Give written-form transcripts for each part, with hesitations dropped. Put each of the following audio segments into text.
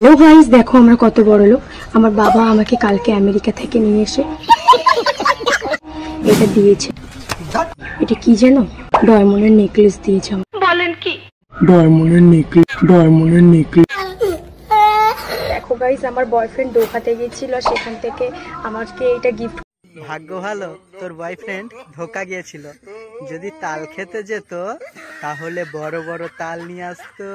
Hello guys, দেখো আমরা কত বড় লোক। আমার বাবা আমাকে কালকে আমেরিকা থেকে নিয়ে এসে এটা দিয়েছে। এটা কি জানো? ডায়মন্ডের নেকলেস দিয়েছে। বলেন কি? ডায়মন্ডের নেকলেস। দেখো গাইস, আমার বয়ফ্রেন্ড ধোকাতে গিয়েছিল, সেখান থেকে আমাকে এটা গিফট। ভাগ্য ভালো, তোর বয়ফ্রেন্ড ধোকা গিয়েছিল। যদি তাল খেতে যেত তাহলে বড় বড় তাল নিয়ে আসতো।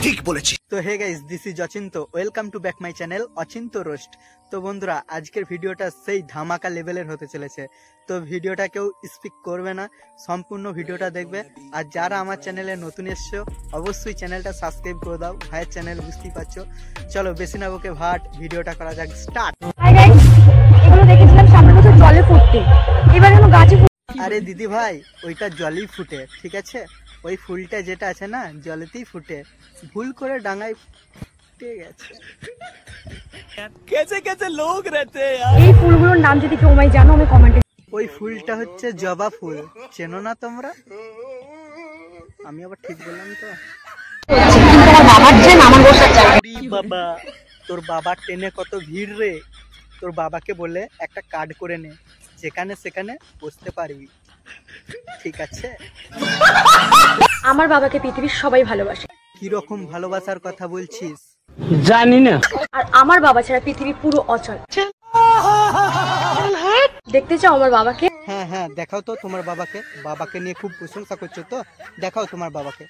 ঠিক বলেছি। তো hey guys, this is Achinta. Welcome to back my channel Achinta roast. তো বন্ধুরা, আজকের ভিডিওটা সেই ধামাকা লেভেলের হতে চলেছে। তো ভিডিওটা কেউ স্কিপ করবে না, সম্পূর্ণ ভিডিওটা দেখবে। আর যারা আমার চ্যানেলে নতুন এসছো, অবশ্যই চ্যানেলটা সাবস্ক্রাইব করে দাও। ভাইয়ের চ্যানেল, বুঝতেই পারছো। চলো বেশি না বকে ভাট, ভিডিওটা করা যাক, স্টার্ট। হাই গাইস, এগুলো দেখেছিলাম সামনে বছর জলে ফুটতে, এবার যেন গাছে। আরে দিদি ভাই, ওইটা জলেই ফুটে, ঠিক আছে? ওই ফুলটা যেটা আছে না, জলেতেই ফুটে। ভুল করে ডাঙায় ফুটে গেছে। कैसे कैसे लोग रहते हैं यार। এই ফুলগুলোর নাম যদি কেউ আমায় জানো, আমি কমেন্টে। ওই ফুলটা হচ্ছে জবা ফুল, চেনো না তোমরা? আমি আবার ঠিক বললাম তো? বাবা, তোর বাবার ট্রেনে কত ভিড় রে। তোর বাবাকে বলে একটা কার্ড করে নে, যেখানে সেখানে বসতে পারবি, ঠিক আছে? আমার বাবাকে পৃথিবীর সবাই ভালোবাসে। কি রকম ভালোবাসার কথা বলছিস? জানি না। আর আমার বাবা ছাড়া পৃথিবী পুরো অচল। দেখতে চাও আমার বাবাকে? হ্যাঁ হ্যাঁ, দেখাও তো তোমার বাবাকে। বাবাকে নিয়ে খুব প্রশংসা করছো তো, দেখাও তোমার বাবাকে।